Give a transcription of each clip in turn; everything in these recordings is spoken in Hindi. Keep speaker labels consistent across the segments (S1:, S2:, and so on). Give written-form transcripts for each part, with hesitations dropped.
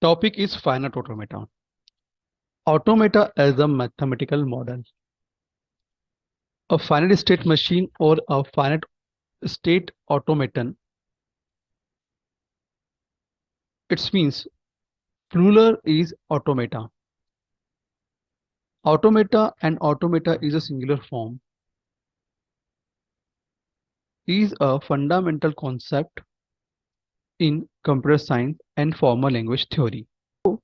S1: Topic is finite automata. Automata as a mathematical model. A finite state machine or a finite state automaton. It means plural is automata. Automata and automata is a singular form. Is a fundamental concept in computer science and formal language theory. तो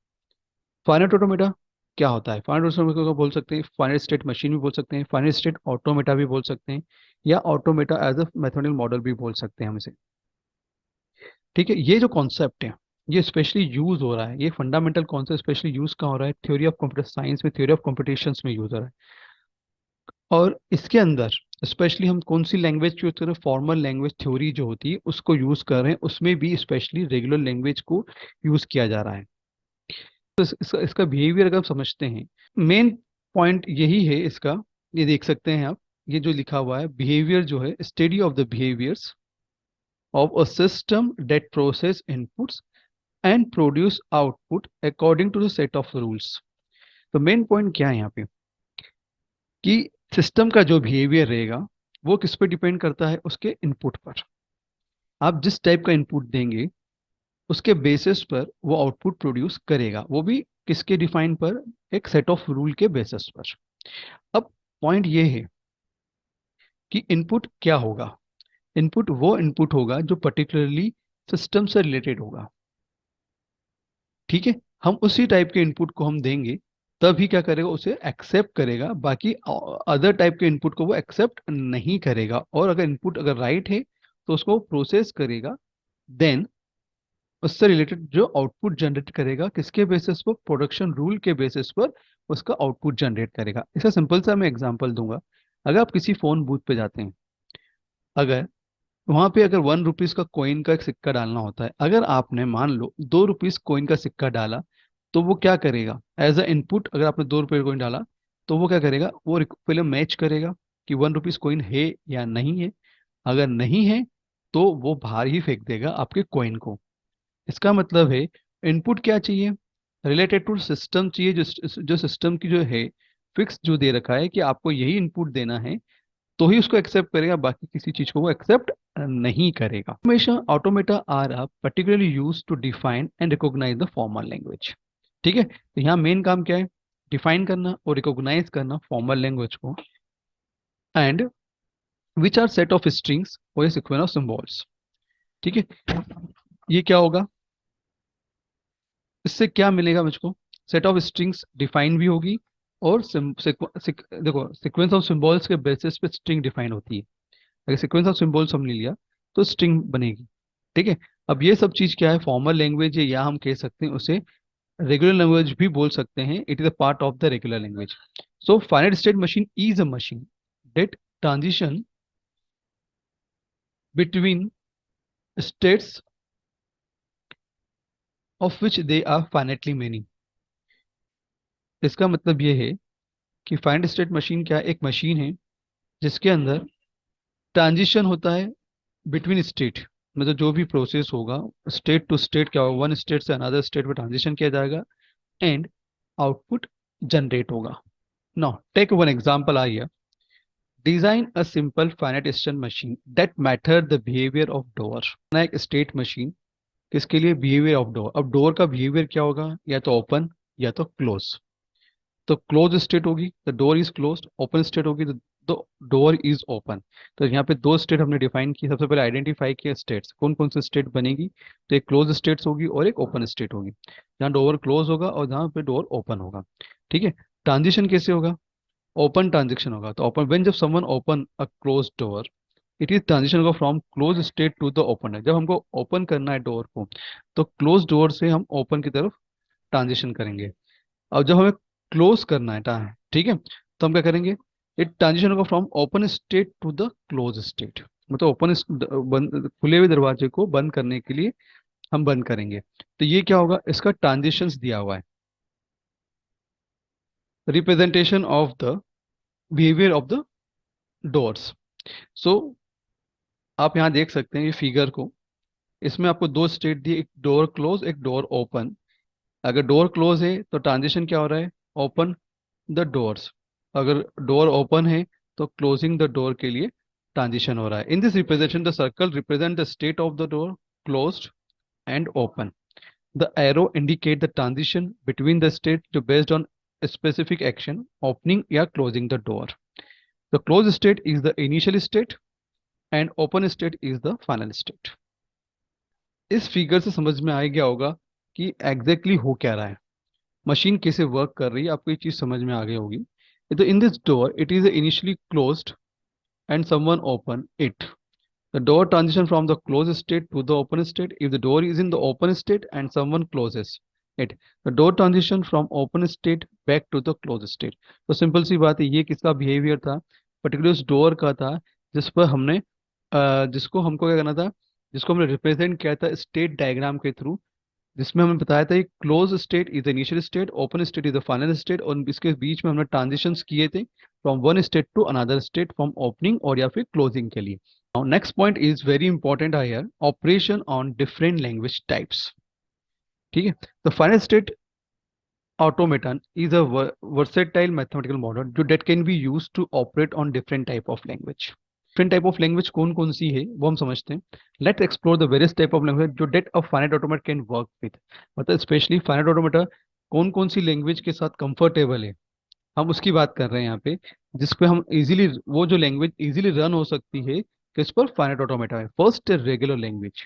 S1: फाइनाइट ऑटोमेटा क्या होता है? फाइनाइट ऑटोमेटा को बोल सकते हैं फाइनाइट स्टेट मशीन भी बोल सकते हैं, फाइनाइट स्टेट ऑटोमेटा भी बोल सकते हैं, या automata as a mathematical model भी बोल सकते हैं हम इसे। ठीक है, ये जो कॉन्सेप्ट है ये स्पेशली यूज हो रहा है, ये फंडामेंटल कॉन्सेप्ट स्पेशली यूज कहाँ हो रहा है? थ्योरी ऑफ कंप्यूटर साइंस में, थ्योरी ऑफ कंप्यूटेशंस में यूज हो रहा है। और इसके अंदर स्पेशली हम कौन सी लैंग्वेज यूज कर रहे हैं? फॉर्मल लैंग्वेज थ्योरी जो होती है उसको यूज कर रहे हैं, उसमें भी स्पेशली रेगुलर लैंग्वेज को यूज किया जा रहा है। तो इसका बिहेवियर अगर आप समझते हैं, मेन पॉइंट यही है इसका। ये देख सकते हैं आप, ये जो लिखा हुआ है बिहेवियर जो है, study of the behaviours of a system that process inputs and produce output according to the set of rules. तो मेन पॉइंट क्या है यहाँ पे कि सिस्टम का जो बिहेवियर रहेगा वो किस पे डिपेंड करता है? उसके इनपुट पर। आप जिस टाइप का इनपुट देंगे उसके बेसिस पर वो आउटपुट प्रोड्यूस करेगा, वो भी किसके डिफाइन पर? एक सेट ऑफ रूल के बेसिस पर। अब पॉइंट ये है कि इनपुट क्या होगा? इनपुट वो इनपुट होगा जो पर्टिकुलरली सिस्टम से रिलेटेड होगा। ठीक है, हम उसी टाइप के इनपुट को हम देंगे तभी क्या करेगा? उसे एक्सेप्ट करेगा, बाकी अदर टाइप के इनपुट को वो एक्सेप्ट नहीं करेगा। और अगर इनपुट अगर राइट है तो उसको प्रोसेस करेगा, देन उससे रिलेटेड जो आउटपुट जनरेट करेगा किसके बेसिस पर? प्रोडक्शन रूल के बेसिस पर उसका आउटपुट जनरेट करेगा। इसका सिंपल सा मैं एग्जांपल दूंगा। अगर आप किसी फोन बूथ पे जाते हैं, अगर वहां पे अगर 1 रुपीज का कॉइन का एक सिक्का डालना होता है, अगर आपने मान लो 2 रुपीज कॉइन का सिक्का डाला, तो वो क्या करेगा? एज अ इनपुट अगर आपने 2 रुपये कॉइन डाला तो वो क्या करेगा? वो पहले मैच करेगा कि 1 रुपीज कॉइन है या नहीं है। अगर नहीं है तो वो बाहर ही फेंक देगा आपके कॉइन को। इसका मतलब है इनपुट क्या चाहिए? रिलेटेड टू सिस्टम चाहिए, जो सिस्टम की जो है फिक्स जो दे रखा है कि आपको यही इनपुट देना है, तो ही उसको एक्सेप्ट करेगा, बाकी किसी चीज को वो एक्सेप्ट नहीं करेगा। Automation automata are particularly use to define and recognise the formal language. ठीक है, तो यहाँ मेन काम क्या है? डिफाइन करना और रिकॉग्नाइज करना फॉर्मल लैंग्वेज को, and which are set of strings और सीक्वेंस ऑफ सिंबल्स। ठीक है, ये क्या होगा? इससे क्या मिलेगा मुझको? सेट ऑफ स्ट्रिंग्स डिफाइन भी होगी, और देखो सीक्वेंस ऑफ सिंबल्स के बेसिस पे स्ट्रिंग डिफाइन होती है। अगर सीक्वेंस ऑफ सिंबल्स हमने लिया तो स्ट्रिंग बनेगी। ठीक है, अब ये सब चीज क्या है? फॉर्मल लैंग्वेज है, या हम कह सकते हैं उसे रेगुलर लैंग्वेज भी बोल सकते हैं। It is a part of the regular language. So finite state machine is a machine that transition between states of which they are finitely many। इसका मतलब ये है कि फाइनाइट स्टेट मशीन क्या है? एक मशीन है जिसके अंदर ट्रांजिशन होता है बिटवीन स्टेट। मतलब जो भी प्रोसेस होगा स्टेट टू स्टेट क्या होगा? वन स्टेट से अनदर स्टेट में ट्रांजिशन किया जाएगा, एंड आउटपुट जनरेट होगा। नाउ टेक वन एग्जांपल आई है। Design a simple finite state machine that matter the behaviour of door. एक स्टेट मशीन किसके लिए? Behaviour of door. अब डोर का बिहेवियर क्या होगा? या तो ओपन या तो क्लोज। तो क्लोज स्टेट होगी the door is close, open state होगी तो डोर इज ओपन। तो यहाँ पे दो स्टेट हमने डिफाइन की। सबसे पहले आइडेंटिफाई किया स्टेट्स, कौन कौन सी स्टेट बनेगी। तो एक क्लोज स्टेट्स होगी और एक ओपन स्टेट होगी, जहाँ डोर क्लोज होगा और जहाँ पे डोर ओपन होगा। ठीक है, ट्रांजिशन कैसे होगा? ओपन ट्रांजेक्शन होगा। तो ओपन व्हेन जब someone open a close door, it is transition होगा from close state to the open. जब हमको ओपन करना है डोर को, तो क्लोज डोर से हम ओपन की तरफ ट्रांजिशन करेंगे। और जब हमें क्लोज करना है ठीक है, तो हम क्या करेंगे? इट ट्रांजिशन होगा from open state to the close state. मतलब ओपन खुले हुए दरवाजे को बंद करने के लिए हम बंद करेंगे। तो ये क्या होगा? इसका ट्रांजिशंस दिया हुआ है, representation of the behaviour of the doors. So आप यहाँ देख सकते हैं ये फिगर को, इसमें आपको दो स्टेट दी, एक डोर क्लोज एक डोर ओपन। अगर डोर क्लोज है तो ट्रांजिशन क्या हो रहा है, ओपन द डोर्स। अगर डोर ओपन है तो क्लोजिंग द डोर के लिए ट्रांजिशन हो रहा है। In this representation the circle represent the state of the door closed and open. The arrow indicate the transition between the state to based on a specific action, opening or closing the door. The closed state is the initial state and open state is the final state. इस फिगर से समझ में आ गया होगा कि एग्जैक्टली हो क्या रहा है, मशीन कैसे वर्क कर रही है, आपको ये चीज समझ में आ गई होगी। तो in this door it is initially closed and someone open it. The door transition from the closed state to the open state if the door is in the open state and someone closes it. The door transition from open state back to the closed state. तो सिंपल सी बात है, ये किसका बिहेवियर था, पर्टिकुलर उस डोर का था जिस पर हमने जिसको हमको क्या करना था, जिसको हमने रिप्रेजेंट किया था स्टेट डायग्राम के थ्रू, जिसमें हमने बताया था close state is the initial state, open state is the final state, और इसके बीच में हमने ट्रांजिशंस किए थे from one state to another state, from opening और या फिर क्लोजिंग के लिए। Now, next point is very important here, operation on different language types. ठीक है, तो final state automaton is a versatile mathematical model जो that can be used to operate on different type of language. Different type of language कौन कौन सी है वो हम समझते हैं। Let's explore the various type of language जो that a finite automata can work with। मतलब स्पेशली finite automata कौन कौन सी लैंग्वेज के साथ कंफर्टेबल है, हम उसकी बात कर रहे हैं यहाँ पे, जिसपे हम इजीली, वो जो लैंग्वेज इजीली रन हो सकती है किस पर, फाइनाइट ऑटोमेटा है। First regular language.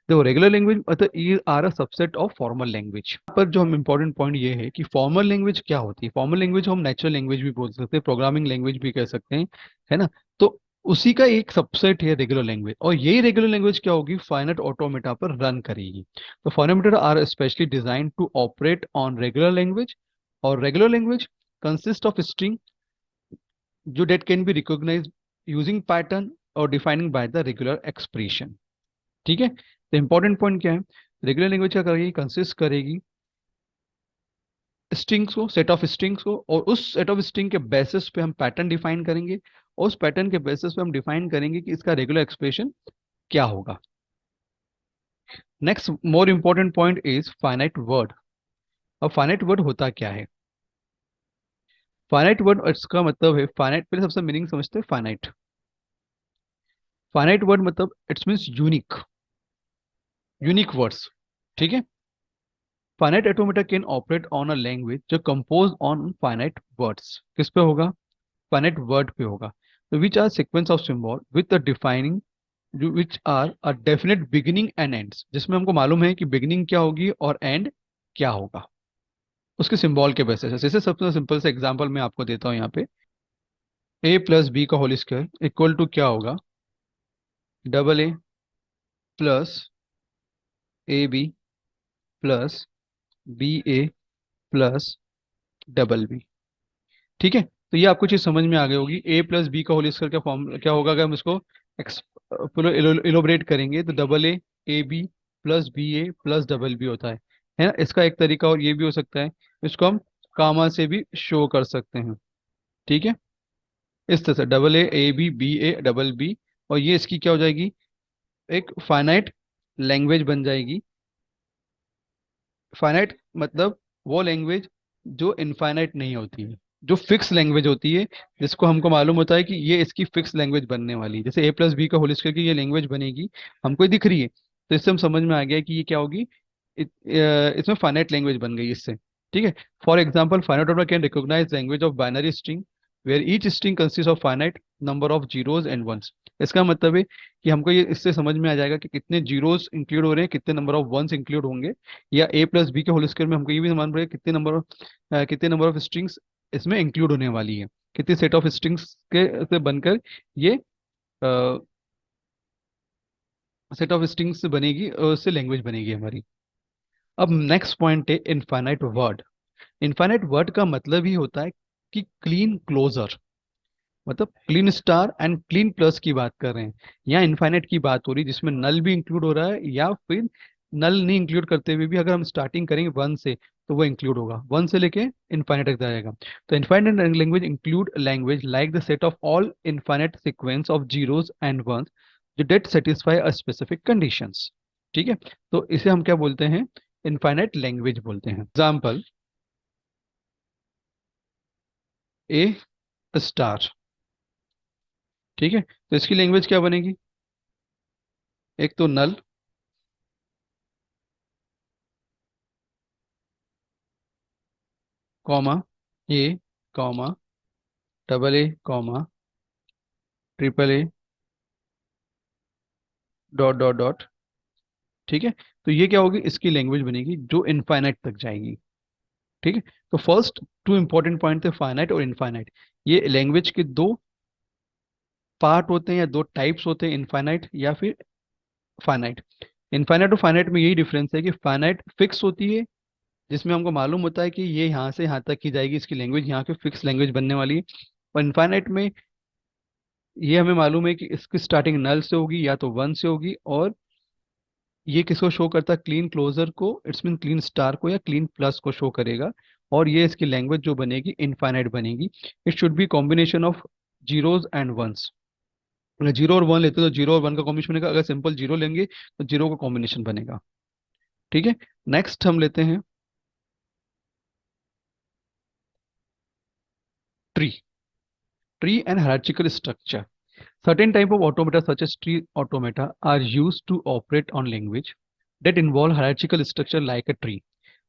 S1: देखो रेगुलर लैंग्वेज मतलब ये are a subset of formal language. पर जो हम इंपॉर्टेंट पॉइंट ये है कि फॉर्मल लैंग्वेज क्या होती है। फॉर्मल लैंग्वेज हम नेचुरल लैंग्वेज भी बोल सकते हैं, प्रोग्रामिंग लैंग्वेज भी कह सकते हैं, है ना। तो उसी का एक सबसेट है रेगुलर लैंग्वेज, और यही रेगुलर लैंग्वेज क्या होगी, फाइनाइट ऑटोमेटा पर रन करेगी। तो finite are specially design to operate on regular language, और regular language consist of string जो that can be recognise using pattern और defining by the regular expression. ठीक है, तो इंपॉर्टेंट पॉइंट क्या है, रेगुलर लैंग्वेज क्या करेगी, कंसिस्ट करेगी स्ट्रिंग्स को, सेट ऑफ स्ट्रिंग्स को, और उस सेट ऑफ स्ट्रिंग के बेसिस पे हम पैटर्न डिफाइन करेंगे, और उस पैटर्न के बेसिस पे हम डिफाइन करेंगे कि इसका रेगुलर एक्सप्रेशन क्या होगा। Next more important point is finite word. अब फाइनाइट वर्ड होता क्या है, फाइनाइट वर्ड इसका मतलब है, फाइनाइट पहले सबसे मीनिंग समझते हैं। फाइनाइट, फाइनाइट वर्ड मतलब it's means unique, unique words. ठीक है, finite automata can operate on a language जो कंपोज ऑन फाइनाइट वर्ड्स। किस पे होगा, फाइनाइट वर्ड पे होगा। तो which are sequence of symbol with the defining जो which are a definite beginning and ends, जिसमें हमको मालूम है कि बिगिनिंग क्या होगी और एंड क्या होगा, उसके सिंबल के बेसिस से। जैसे सबसे सिंपल से एग्जांपल मैं आपको देता हूँ यहाँ पे, a प्लस बी का होल स्क्वायर इक्वल टू क्या होगा, double A plus A B plus B A plus double B. ठीक है, तो ये आपको चीज समझ में आ गई होगी। ए प्लस बी का होल स्क्वायर का फॉर्म क्या होगा, अगर हम इसको इलोबरेट करेंगे तो double A B plus B A plus double B होता है ना। इसका एक तरीका और ये भी हो सकता है, इसको हम कामा से भी शो कर सकते हैं। ठीक है, इस तरह से double A B A double B, और ये इसकी क्या हो जाएगी, एक फाइनाइट लैंग्वेज बन जाएगी। फाइनाइट मतलब वो लैंग्वेज जो इनफाइनाइट नहीं होती है, जो फिक्स लैंग्वेज होती है, जिसको हमको मालूम होता है कि ये इसकी फिक्स लैंग्वेज बनने वाली है। जैसे ए प्लस बी का होल स्क्वायर की ये लैंग्वेज बनेगी, हमको ये दिख रही है, तो इससे हम समझ में आ गया कि ये क्या होगी, इसमें फाइनाइट लैंग्वेज बन गई इससे। ठीक है, for example finite order can recognise language of binary string where each string consist of finite number of zeros and ones. इसका मतलब है कि हमको ये इससे समझ में आ जाएगा कि कितने जीरोस इंक्लूड हो रहे हैं, कितने नंबर ऑफ वंस इंक्लूड होंगे, या ए प्लस बी के होल स्क्वायर में हमको ये भी मान पड़ेगा कितने नंबर ऑफ स्ट्रिंग्स इसमें इंक्लूड होने वाली है, कितने सेट ऑफ स्ट्रिंग्स के से बनकर ये सेट ऑफ स्ट्रिंग्स से बनेगी, और उससे लैंग्वेज बनेगी हमारी। अब नेक्स्ट पॉइंट है इनफाइनाइट वर्ड। इनफाइनाइट वर्ड का मतलब ही होता है कि क्लीन क्लोजर, मतलब Kleene star and clean plus की बात कर रहे हैं। यहाँ इनफाइनाइट की बात हो रही है जिसमें नल भी इंक्लूड हो रहा है, या फिर नल नहीं इंक्लूड करते हुए भी अगर हम स्टार्टिंग करेंगे वन से तो वो इंक्लूड होगा, वन से लेके इनफाइनाइट तक जाएगा। तो infinite language include language like the set of all infinite sequence of zeros and ones जो that satisfy a specific conditions. ठीक है, तो इसे हम क्या बोलते हैं, इनफाइनाइट लैंग्वेज बोलते हैं। Example, A star. ठीक है, तो इसकी लैंग्वेज क्या बनेगी? एक तो null, comma, A, comma, double A, comma, triple A, dot dot dot. ठीक है, तो ये क्या होगी? इसकी लैंग्वेज बनेगी जो इनफाइनाइट तक जाएगी। ठीक है, तो फर्स्ट टू इंपॉर्टेंट पॉइंट थे फाइनाइट और इनफाइनाइट। ये लैंग्वेज के दो पार्ट होते हैं या दो टाइप्स होते हैं, इनफाइनाइट या फिर फाइनाइट। इनफाइनाइट और फाइनाइट में यही डिफरेंस है कि फाइनाइट फिक्स होती है, जिसमें हमको मालूम होता है कि ये यहाँ से यहाँ तक की जाएगी, इसकी लैंग्वेज यहाँ की फिक्स लैंग्वेज बनने वाली है। और इनफाइनाइट में ये हमें मालूम है कि इसकी स्टार्टिंग नल से होगी या तो वन से होगी, और ये किसको शो करता है? क्लीन क्लोजर को, इट्स मीन क्लीन स्टार को या क्लीन प्लस को शो करेगा। और ये इसकी लैंग्वेज जो बनेगी इनफाइनाइट बनेगी। It should be combination of zeros and ones. अगर जीरो और वन लेते तो जीरो और वन का कॉम्बिनेशन बनेगा, अगर सिंपल जीरो लेंगे तो जीरो का कॉम्बिनेशन बनेगा। ठीक है, नेक्स्ट हम लेते हैं tree. Tree and hierarchical structure. Certain type of automata such as tree automata are used to operate on language that involve hierarchical structure like a tree.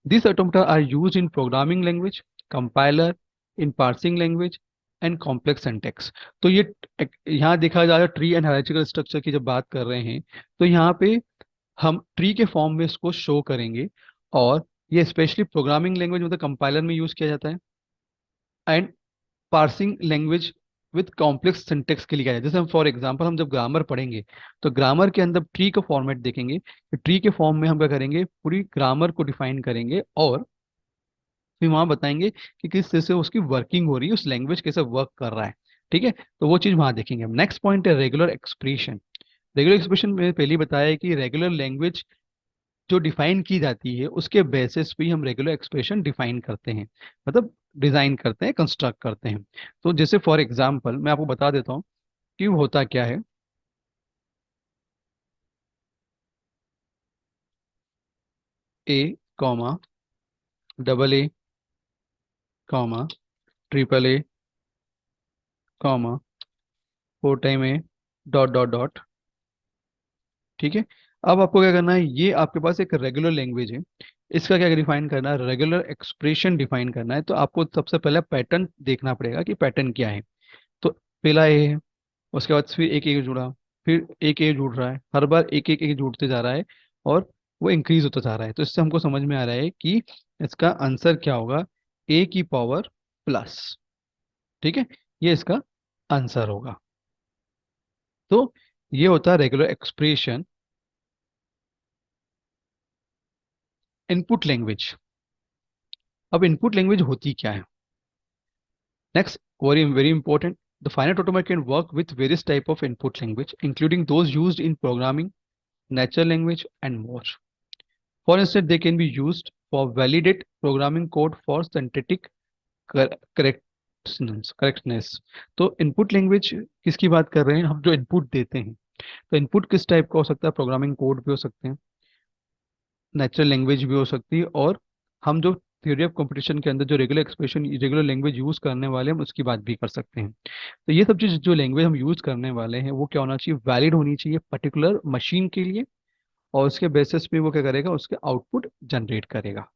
S1: These automata are used in programming language, compiler, in parsing language and complex syntax. तो ये यहाँ देखा जा रहा है ट्री एंड हायरार्चिकल स्ट्रक्चर की जब बात कर रहे हैं, तो यहाँ पे हम ट्री के फॉर्म में इसको शो करेंगे। और ये स्पेशली प्रोग्रामिंग लैंग्वेज मतलब कंपाइलर में यूज किया जाता है, and parsing language with complex syntax के लिए किया जाए। जैसे हम फॉर एग्जांपल हम जब ग्रामर पढ़ेंगे तो ग्रामर के अंदर ट्री का फॉर्मेट देखेंगे, तो ट्री के फॉर्म में हम क्या करेंगे? पूरी ग्रामर को डिफाइन करेंगे और फिर वहां बताएंगे कि किस तरह से उसकी वर्किंग हो रही है, उस लैंग्वेज कैसे वर्क कर रहा है। ठीक है, तो वो चीज वहां देखेंगे हम। नेक्स्ट पॉइंट है रेगुलर एक्सप्रेशन। रेगुलर एक्सप्रेशन में पहले ही बताया है कि रेगुलर लैंग्वेज जो डिफाइन की जाती है उसके बेसिस पे ही हम रेगुलर एक्सप्रेशन डिफाइन करते हैं, मतलब डिजाइन करते हैं, कंस्ट्रक्ट करते हैं। तो जैसे फॉर एग्जांपल मैं आपको बता देता हूँ कि वो होता क्या है। A, comma, double A, comma, triple A, comma, four time A, dot dot dot. ठीक है, अब आपको क्या करना है? ये आपके पास एक रेगुलर लैंग्वेज है, इसका क्या डिफाइन करना है? रेगुलर एक्सप्रेशन डिफाइन करना है। तो आपको सबसे पहले पैटर्न देखना पड़ेगा कि पैटर्न क्या है। तो पहला ए है, उसके बाद फिर एक ए जुड़ा, फिर एक ए जुड़ रहा है, हर बार एक एक एक जुड़ते जा रहा है और वो इंक्रीज होता जा रहा है। तो इससे हमको समझ में आ रहा है कि इसका आंसर क्या होगा? ए की पावर प्लस। ठीक है, ये इसका आंसर होगा। तो ये होता है रेगुलर एक्सप्रेशन। Input language. अब इनपुट लैंग्वेज होती क्या है? Next, very very important, the finite automaton can work with various type of input language including those used in programming, natural language and more. For instance, they can be used for validate programming code for synthetic correctness. तो इनपुट लैंग्वेज किसकी बात कर रहे हैं? हम जो इनपुट देते हैं, तो इनपुट किस टाइप का हो सकता है? प्रोग्रामिंग कोड भी हो सकते हैं, नेचुरल लैंग्वेज भी हो सकती है, और हम जो थ्योरी ऑफ कंपटीशन के अंदर जो regular expression regular language use करने वाले हैं हम उसकी बात भी कर सकते हैं। तो ये सब चीज जो लैंग्वेज हम यूज करने वाले हैं वो क्या होना चाहिए? वैलिड होनी चाहिए पर्टिकुलर मशीन के लिए, और उसके बेसिस पे वो क्या करेगा? उसके आउटपुट जनरेट करेगा।